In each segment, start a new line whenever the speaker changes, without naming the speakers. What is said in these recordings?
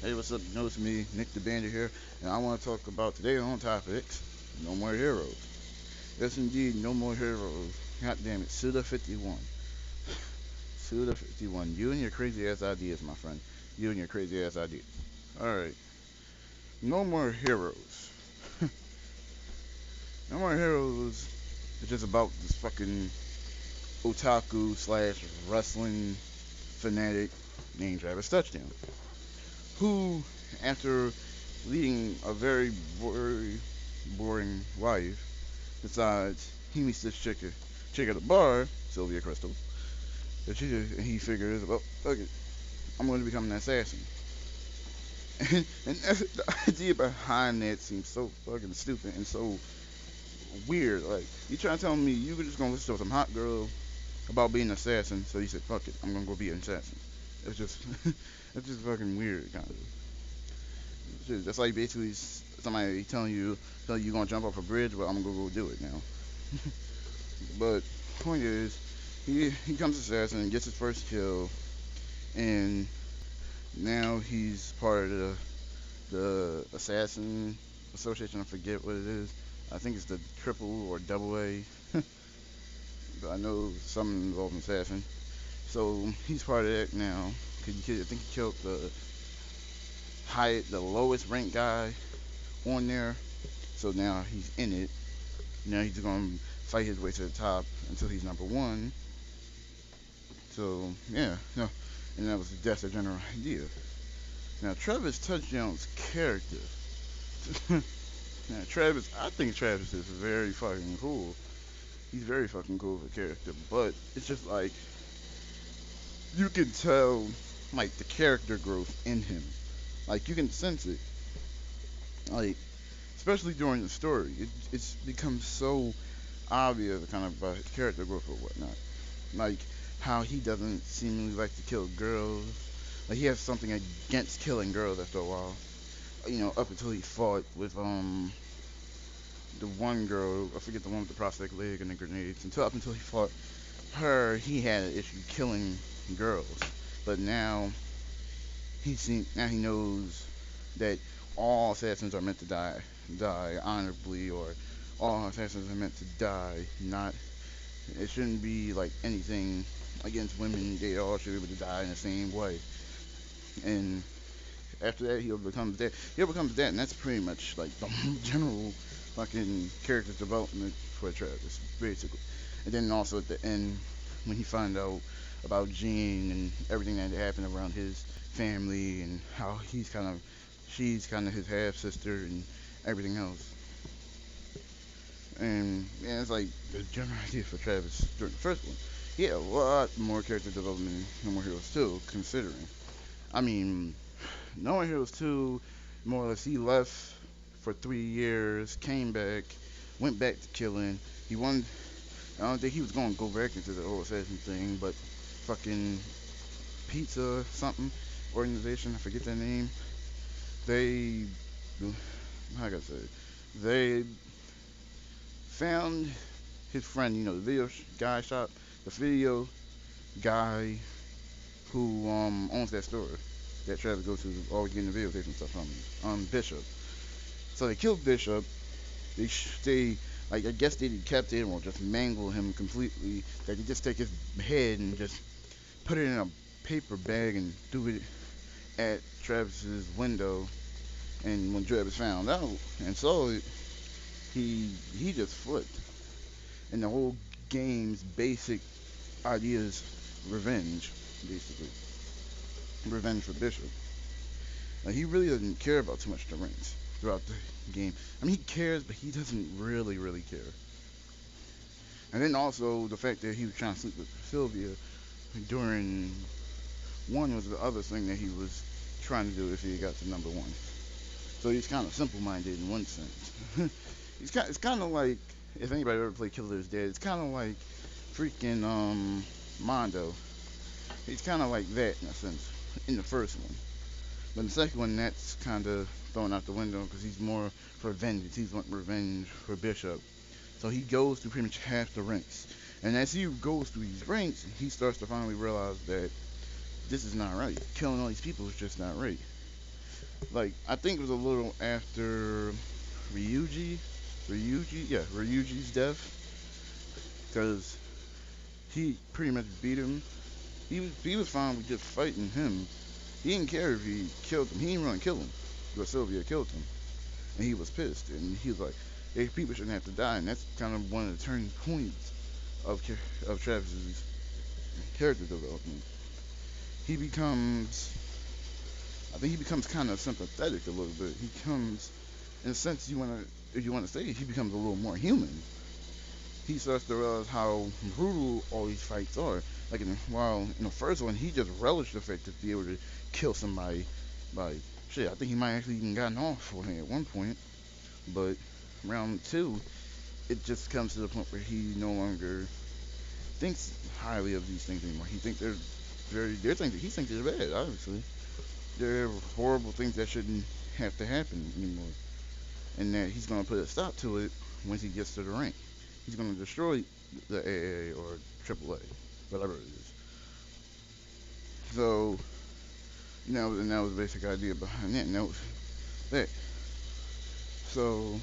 Hey, what's up? You know it's me, Nick the Bandit here, and I want to talk about today on topics. No more heroes. Yes, indeed, no more heroes. God damn it, Suda 51. Suda 51. You and your crazy ass ideas, my friend. You and your crazy ass ideas. All right, no more heroes. No more heroes. It's just about this fucking otaku slash wrestling fanatic named Travis Touchdown, who, after leading a very boring life, decides he meets this chick at a bar, Sylvia Crystal. He figures, well, fuck it, I'm going to become an assassin. And the idea behind that seems so fucking stupid and so weird. Like, you trying to tell me you were just going to listen to some hot girl about being an assassin, so you said, fuck it, I'm going to go be an assassin. It's just, it's just fucking weird, kind of. That's like basically somebody telling you you're going to jump off a bridge, but I'm going to go do it now. But point is, he comes assassin and gets his first kill, and now he's part of the assassin association. I forget what it is. I think it's the triple or double A. But I know something involving assassin. So he's part of that now. I think he killed the lowest ranked guy on there. So now he's in it. Now he's gonna fight his way to the top until he's number one. So yeah, no, and that's a general idea. Now Travis Touchdown's character. I think Travis is very fucking cool. He's very fucking cool of a character, but it's just like you can tell, like the character growth in him. Like you can sense it. Like especially during the story, it's become so obvious, kind of his character growth or whatnot. Like how he doesn't seemingly like to kill girls. Like he has something against killing girls after a while. You know, up until he fought with the one girl, I forget the one with the prosthetic leg and the grenades. Up until he fought her, he had an issue killing girls. But now he knows that all assassins are meant to die honorably, or all assassins are meant to die. Not it shouldn't be like anything against women. They all should be able to die in the same way. And after that, he overcomes that, and that's pretty much like the general fucking character development for Travis, basically. And then also at the end, when he found out about Jean and everything that happened around his family and how she's kind of his half sister and everything else. And yeah, it's like the general idea for Travis during the first one. He had a lot more character development in No More Heroes 2, considering. I mean, No More Heroes 2, more or less, he left for 3 years, came back, went back to killing. He won. I don't think he was going to go back into the whole assassin thing, but fucking pizza something organization, I forget their name. They, how can I say, they found his friend, the video guy shop, the video guy who owns that store that Travis goes to always getting the videotapes and stuff from, Bishop. So they killed Bishop. They like I guess they decapitated him or just mangled him completely. That they just take his head and just put it in a paper bag and threw it at Travis's window. And when Travis found out and saw it, he just flipped. And the whole game's basic idea is revenge, basically. Revenge for Bishop. Like, he really doesn't care about too much the rings throughout the game. I mean, he cares, but he doesn't really care. And then also the fact that he was trying to sleep with Sylvia during one was the other thing that he was trying to do if he got to number one. So he's kind of simple-minded in one sense. It's kind of like if anybody ever played Killer's Dead, it's kind of like freaking Mondo. He's kind of like that in a sense in the first one. But in the second one, that's kind of thrown out the window because he's more for vengeance. He's wanting revenge for Bishop. So he goes through pretty much half the ranks. And as he goes through these ranks, he starts to finally realize that this is not right. Killing all these people is just not right. Like, I think it was a little after Ryuji, Ryuji's death, because he pretty much beat him. He was fine with just fighting him. He didn't care if he killed him. He didn't want to kill him, but Sylvia killed him, and he was pissed. And he was like, "Hey, people shouldn't have to die." And that's kind of one of the turning points of Travis's character development. He becomes, I think he becomes kind of sympathetic a little bit. He becomes, in a sense, if you want to say it, he becomes a little more human. He starts to realize how brutal all these fights are. Like, while in the first one, he just relished the fact to be able to kill somebody by shit. I think he might actually even gotten off on it at one point. But round two, it just comes to the point where he no longer thinks highly of these things anymore. He thinks they're things that he thinks are bad. Obviously, they're horrible things that shouldn't have to happen anymore, and that he's gonna put a stop to it once he gets to the rank. He's gonna destroy the AA or AAA, whatever it is. So and that was the basic idea behind that. And that was that. So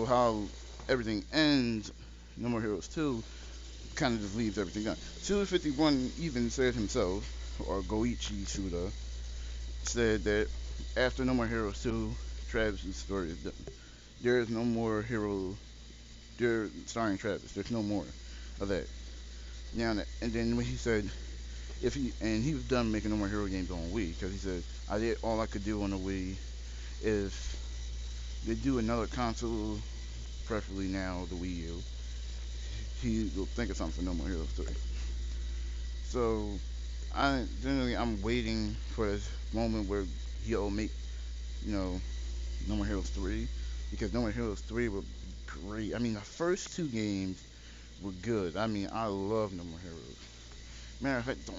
how everything ends, No More Heroes 2 kind of just leaves everything done. Suda 51 even said himself, or Goichi Suda, said that after No More Heroes 2, Travis's story is done. There is no more hero. There, starring Travis. There's no more of that. Now, and then when he said he was done making No More Hero games on Wii because he said I did all I could do on the Wii. If they do another console, preferably now the Wii U, he will think of something for No More Heroes 3. So I'm waiting for this moment where he'll make, you know, No More Heroes 3, because No More Heroes 3 were great. I mean, the first two games were good. I mean, I love No More Heroes. Matter of fact,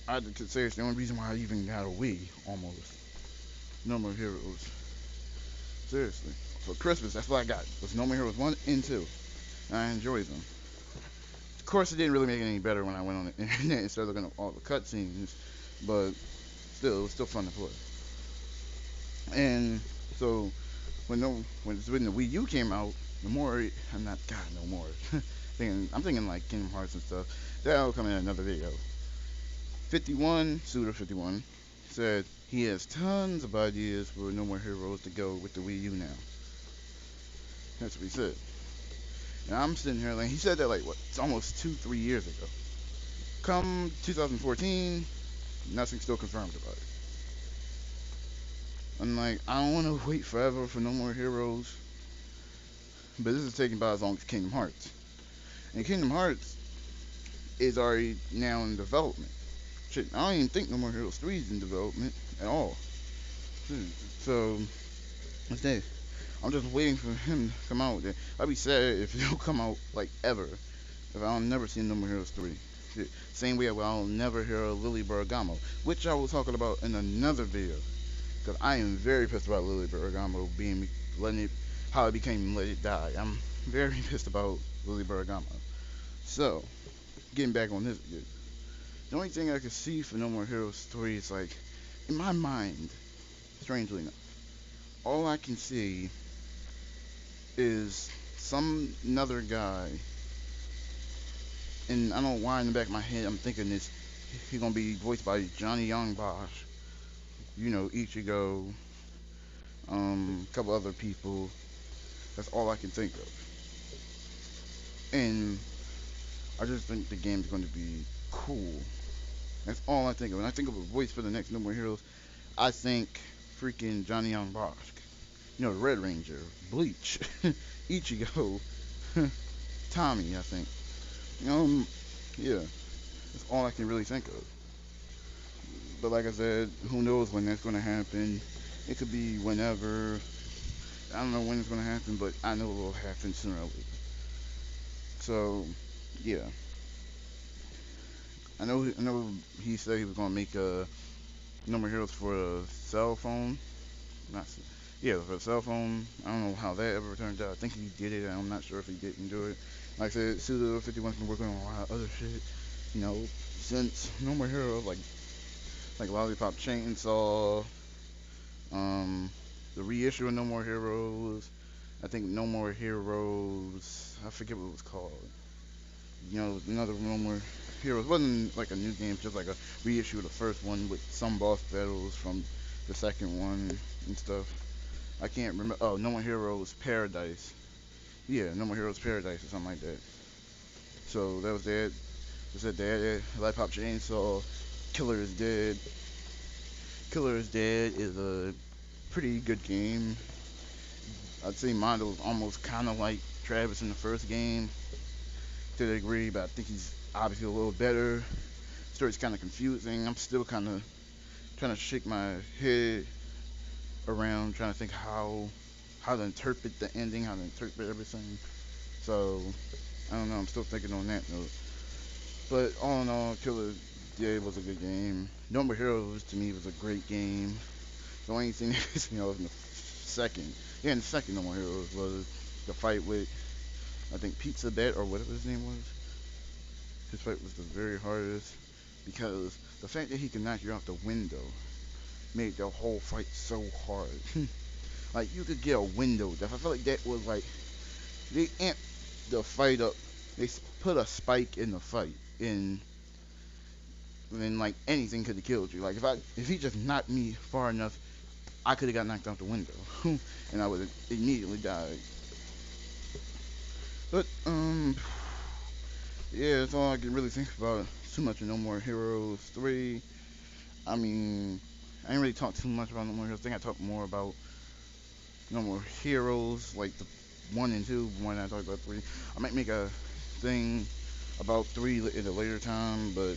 I could say it's the only reason why I even got a Wii, almost. No More Heroes. Seriously. For Christmas, that's what I got. Was No More Heroes 1 and 2. And I enjoyed them. Of course, it didn't really make it any better when I went on the internet and started looking at all the cutscenes, but still, it was still fun to play. And so, when the Wii U came out, no more, I'm not, God, no more. I'm thinking like Kingdom Hearts and stuff. That'll come in another video. 51, Suda 51, said he has tons of ideas for No More Heroes to go with the Wii U now. That's what he said. And I'm sitting here like, he said that like, what, it's almost 2-3 years ago. Come 2014, nothing's still confirmed about it. I'm like, I don't want to wait forever for No More Heroes. But this is taking about as long as Kingdom Hearts. And Kingdom Hearts is already now in development. Shit, I don't even think No More Heroes 3 is in development at all. So, what's that? I'm just waiting for him to come out. I'd be sad if it don't come out, like, ever. If I'll never see No More Heroes 3. Shit. Same way I'll never hear a Lily Bergamo, which I will talk about in another video. Because I am very pissed about Lily Bergamo how it became Let It Die. I'm very pissed about Lily Bergamo. So, getting back on this, the only thing I could see for No More Heroes 3 is like, in my mind, strangely enough, all I can see is some another guy, and I don't know why in the back of my head I'm thinking this, he's gonna be voiced by Johnny Young Bosch, Ichigo, a couple other people. That's all I can think of. And I just think the game's going to be cool. That's all I think of. When I think of a voice for the next No More Heroes, I think freaking Johnny Young Bosch. The Red Ranger, Bleach, Ichigo, Tommy, I think. Yeah, that's all I can really think of. But like I said, who knows when that's going to happen. It could be whenever. I don't know when it's going to happen, but I know it will happen sooner or later. So, yeah. I know he said he was going to make No More Heroes for a cell phone. For a cell phone. I don't know how that ever turned out. I think he did it. I'm not sure if he didn't do it. Like I said, Suda 51's been working on a lot of other shit. Since No More Heroes, like like Lollipop Chainsaw, um, the reissue of No More Heroes. I think No More Heroes. I forget what it was called. Another No More Heroes. It wasn't like a new game, just like a reissue of the first one with some boss battles from the second one and stuff. I can't remember. Oh, No More Heroes Paradise. Yeah, No More Heroes Paradise or something like that. So that was that. I said that. Light Pop Chainsaw. Killer is Dead. Killer is Dead is a pretty good game. I'd say Mondo was almost kind of like Travis in the first game to the degree, but I think he's obviously a little better. Story's kind of confusing. I'm still kind of trying to shake my head around, trying to think how to interpret the ending, how to interpret everything. So I don't know. I'm still thinking on that note. But all in all, Killer Day was a good game. No More Heroes to me was a great game. The only thing that pissed me off in the second, yeah, in the second No More Heroes was the fight with I think Pizza Bet or whatever his name was. His fight was the very hardest because the fact that he could knock you out the window made the whole fight so hard. Like you could get a window death. I felt like that was like they amped the fight up. They put a spike in the fight, and then like anything could have killed you. Like if he just knocked me far enough, I could have got knocked out the window, and I would have immediately died. But yeah, that's all I can really think about. Too much of No More Heroes 3. I mean, I didn't really talk too much about No More Heroes. I think I talked more about No More Heroes, like the 1 and 2, when I talked about 3. I might make a thing about 3 at a later time, but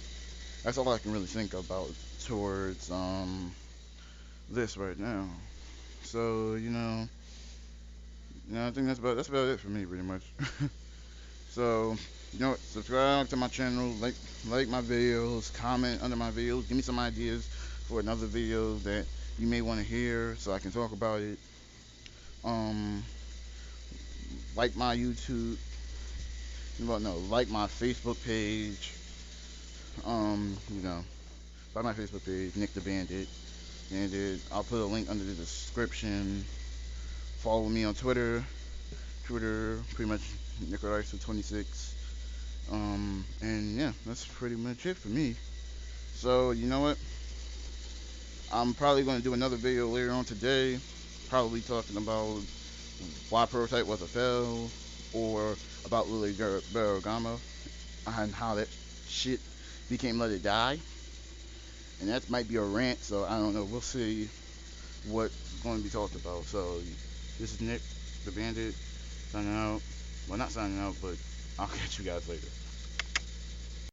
that's all I can really think about towards this right now. So, I think that's about it for me pretty much. So, subscribe to my channel, like my videos, comment under my videos, give me some ideas for another video that you may want to hear so I can talk about it. Um, like my YouTube, well, no, like my Facebook page. Like my Facebook page, Nick the Bandit, and I'll put a link under the description. Follow me on Twitter. Pretty much Nickericer26. And yeah, that's pretty much it for me. So, you know what? I'm probably going to do another video later on today, probably talking about why Prototype was a fail, or about Lily Barragamo, and how that shit became Let It Die. And that might be a rant, so I don't know. We'll see what's going to be talked about. So, this is Nick, the Bandit, signing out. Well, not signing out, but I'll catch you guys later.